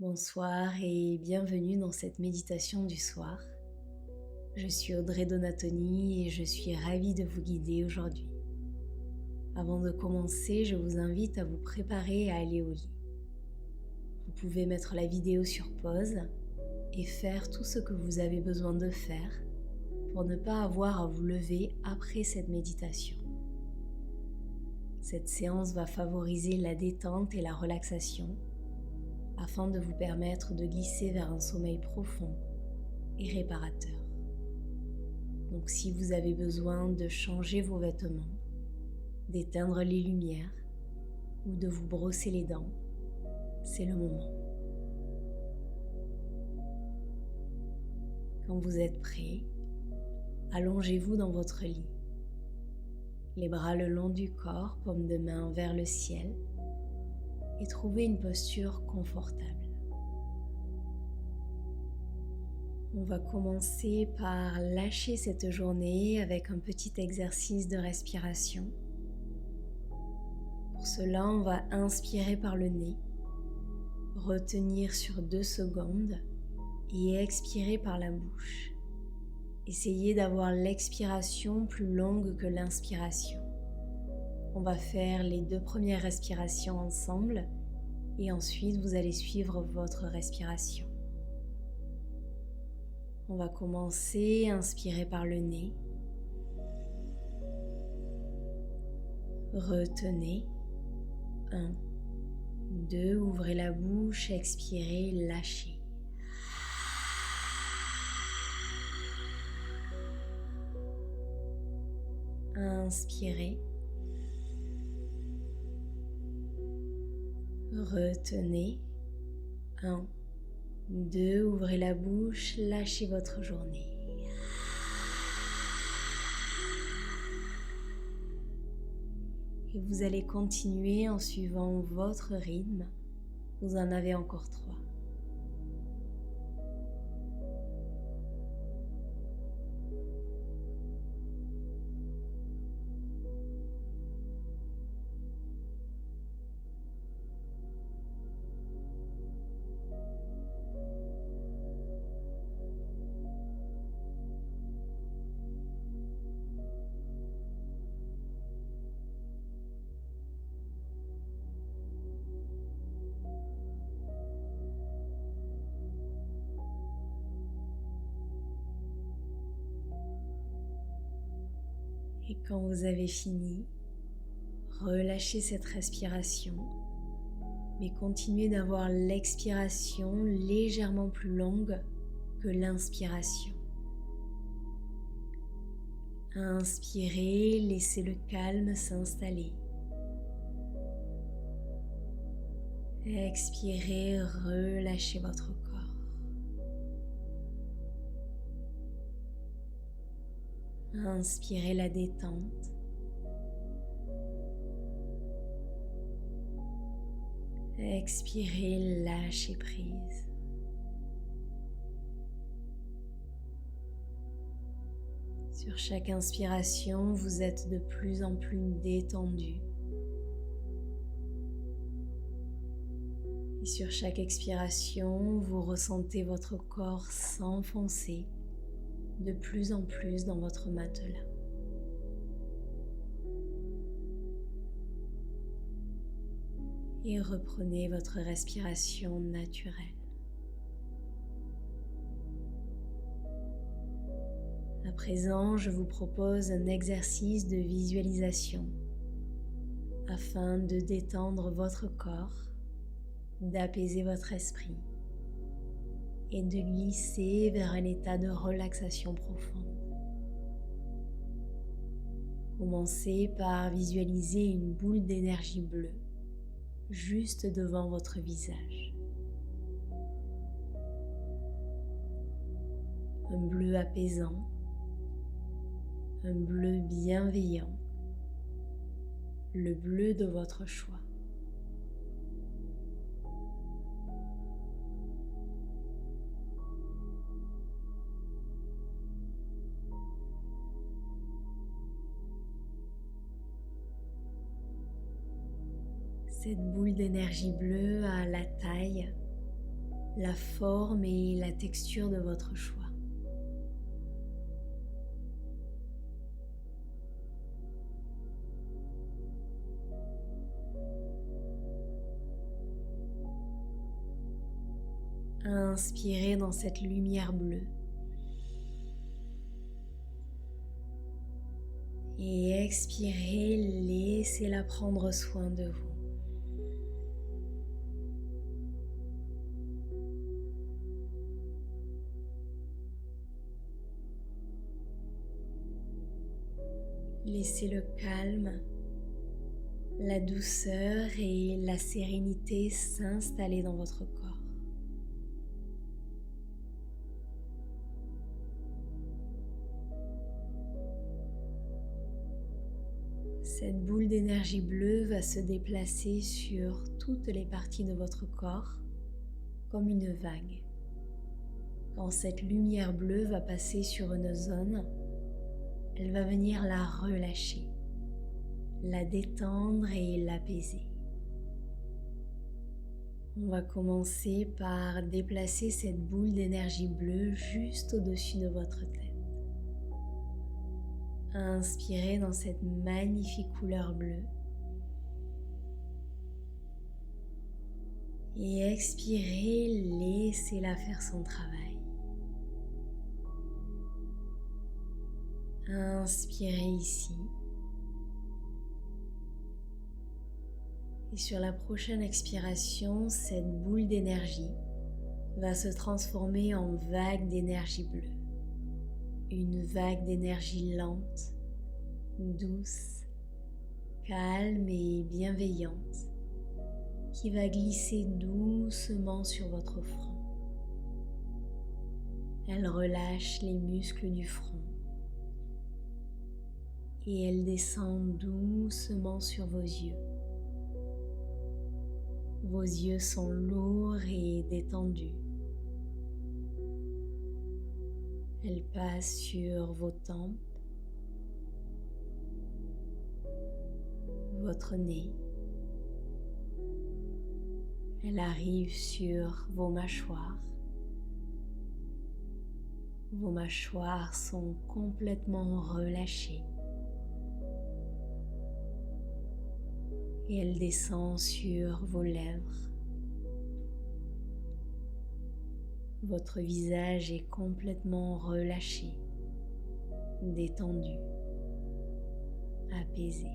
Bonsoir et bienvenue dans cette méditation du soir. Je suis Audrey Donatoni et je suis ravie de vous guider aujourd'hui. Avant de commencer, je vous invite à vous préparer à aller au lit. Vous pouvez mettre la vidéo sur pause et faire tout ce que vous avez besoin de faire pour ne pas avoir à vous lever après cette méditation. Cette séance va favoriser la détente et la relaxation afin de vous permettre de glisser vers un sommeil profond et réparateur. Donc si vous avez besoin de changer vos vêtements, d'éteindre les lumières ou de vous brosser les dents, c'est le moment. Quand vous êtes prêt, allongez-vous dans votre lit, les bras le long du corps, paume de main vers le ciel, et trouvez une posture confortable. On va commencer par lâcher cette journée avec un petit exercice de respiration. Pour cela, on va inspirer par le nez, retenir sur 2 secondes et expirer par la bouche. Essayez d'avoir l'expiration plus longue que l'inspiration. On va faire les 2 premières respirations ensemble et ensuite vous allez suivre votre respiration. On va commencer, inspirer par le nez. Retenez. 1, 2, ouvrez la bouche, expirez, lâchez. Inspirez. Retenez. 1, 2, ouvrez la bouche, lâchez votre journée. Et vous allez continuer en suivant votre rythme. Vous en avez encore 3. Et quand vous avez fini, relâchez cette respiration, mais continuez d'avoir l'expiration légèrement plus longue que l'inspiration. Inspirez, laissez le calme s'installer. Expirez, relâchez votre corps. Inspirez la détente. Expirez, lâchez prise. Sur chaque inspiration, vous êtes de plus en plus détendu. Et sur chaque expiration, vous ressentez votre corps s'enfoncer de plus en plus dans votre matelas. Et reprenez votre respiration naturelle. À présent, je vous propose un exercice de visualisation afin de détendre votre corps, d'apaiser votre esprit et de glisser vers un état de relaxation profonde. Commencez par visualiser une boule d'énergie bleue juste devant votre visage. Un bleu apaisant, un bleu bienveillant, le bleu de votre choix. Cette boule d'énergie bleue a la taille la forme et la texture de votre choix. Inspirez dans cette lumière bleue et expirez, laissez-la prendre soin de vous. Laissez le calme, la douceur et la sérénité s'installer dans votre corps. Cette boule d'énergie bleue va se déplacer sur toutes les parties de votre corps comme une vague. Quand cette lumière bleue va passer sur une zone, elle va venir la relâcher, la détendre et l'apaiser. On va commencer par déplacer cette boule d'énergie bleue juste au-dessus de votre tête. Inspirez dans cette magnifique couleur bleue et expirez, laissez-la faire son travail. Inspirez ici et sur la prochaine expiration, cette boule d'énergie va se transformer en vague d'énergie bleue. Une vague d'énergie lente, douce, calme et bienveillante qui va glisser doucement sur votre front. Elle relâche les muscles du front et elle descend doucement sur vos yeux. Vos yeux sont lourds et détendus. Elle passe sur vos tempes, votre nez. Elle arrive sur vos mâchoires. Vos mâchoires sont complètement relâchées. Et elle descend sur vos lèvres. Votre visage est complètement relâché, détendu, apaisé.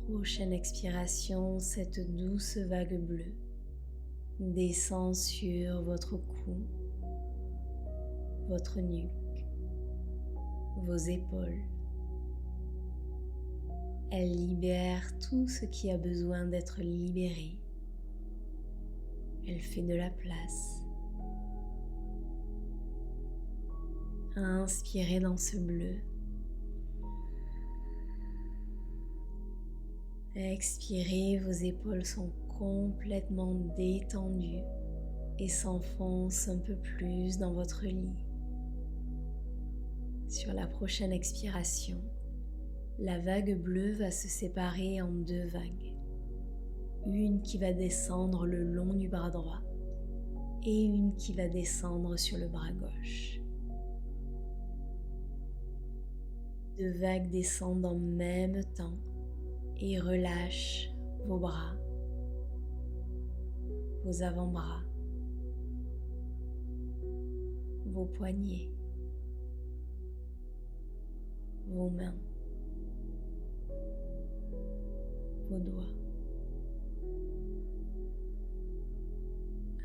Prochaine expiration, cette douce vague bleue descend sur votre cou, votre nuque, vos épaules. Elle libère tout ce qui a besoin d'être libéré. Elle fait de la place. Inspirez dans ce bleu. Expirez, vos épaules sont complètement détendues et s'enfoncent un peu plus dans votre lit. Sur la prochaine expiration, la vague bleue va se séparer en deux vagues. Une qui va descendre le long du bras droit et une qui va descendre sur le bras gauche. Deux vagues descendent en même temps et relâchent vos bras, vos avant-bras, vos poignets, vos mains, vos doigts.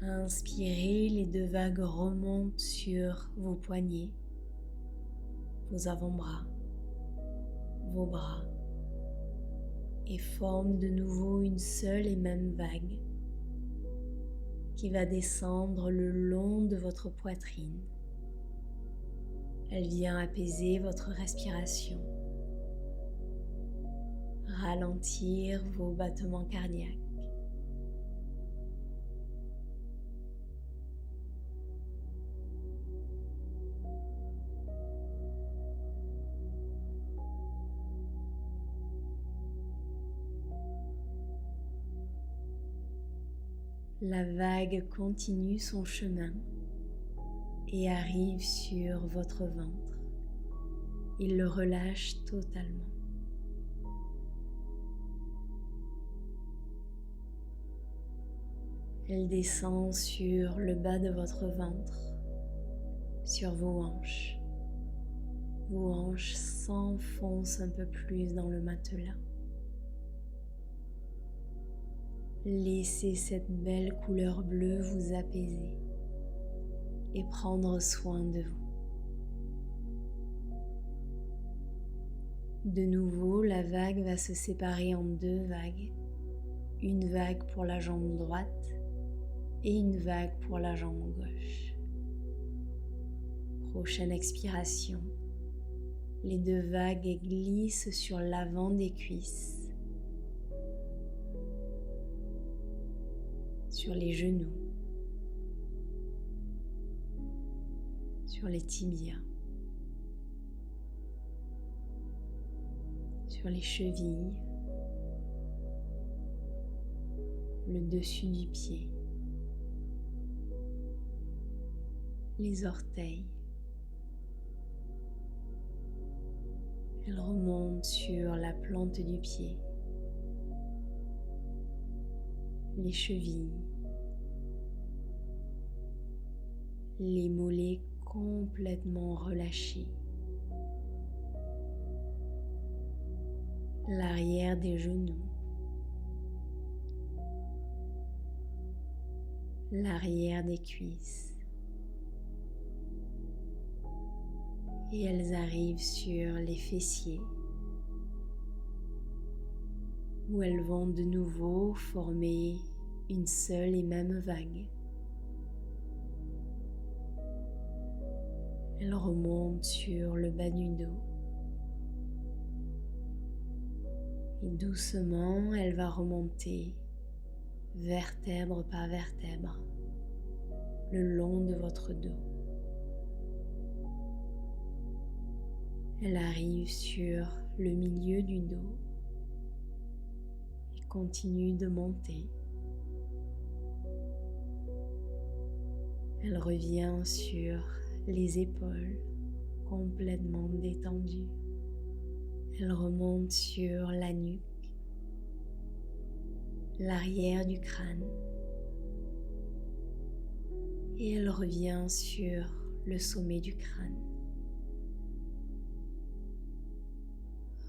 Inspirez, les deux vagues remontent sur vos poignets, vos avant-bras, vos bras et forment de nouveau une seule et même vague qui va descendre le long de votre poitrine. Elle vient apaiser votre respiration, ralentir vos battements cardiaques. La vague continue son chemin et arrive sur votre ventre. Il le relâche totalement. Elle descend sur le bas de votre ventre, sur vos hanches. Vos hanches s'enfoncent un peu plus dans le matelas. Laissez cette belle couleur bleue vous apaiser et prendre soin de vous. De nouveau, la vague va se séparer en deux vagues. Une vague pour la jambe droite et une vague pour la jambe gauche. Prochaine expiration, les deux vagues glissent sur l'avant des cuisses, sur les genoux, sur les tibias, sur les chevilles, le dessus du pied, les orteils. Elle remonte sur la plante du pied, les chevilles, les mollets complètement relâchés, l'arrière des genoux, l'arrière des cuisses. Et elles arrivent sur les fessiers où elles vont de nouveau former une seule et même vague. Elles remontent sur le bas du dos et doucement elle va remonter vertèbre par vertèbre le long de votre dos. Elle arrive sur le milieu du dos et continue de monter. Elle revient sur les épaules complètement détendues. Elle remonte sur la nuque, l'arrière du crâne et elle revient sur le sommet du crâne.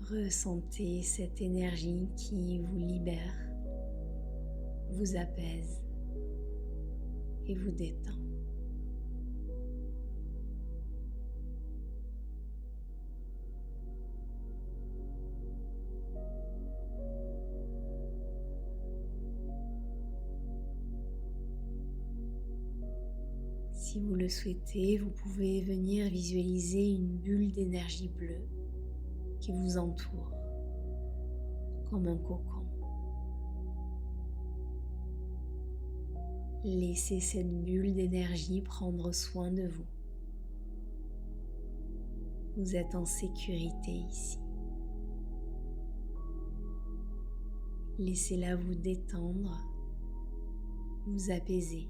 Ressentez cette énergie qui vous libère, vous apaise et vous détend. Si vous le souhaitez, vous pouvez venir visualiser une bulle d'énergie bleue qui vous entoure comme un cocon. Laissez cette bulle d'énergie prendre soin de vous. Vous êtes en sécurité ici. Laissez-la vous détendre, vous apaiser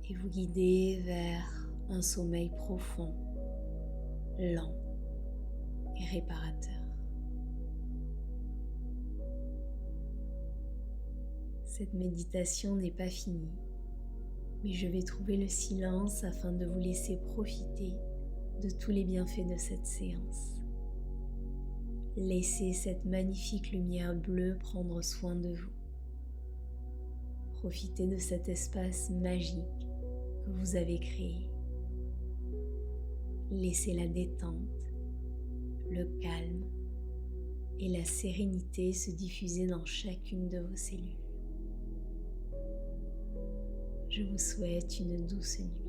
et vous guider vers un sommeil profond, lent et réparateur. Cette méditation n'est pas finie, mais je vais trouver le silence afin de vous laisser profiter de tous les bienfaits de cette séance. Laissez cette magnifique lumière bleue prendre soin de vous. Profitez de cet espace magique que vous avez créé. Laissez la détente, le calme et la sérénité se diffuser dans chacune de vos cellules. Je vous souhaite une douce nuit.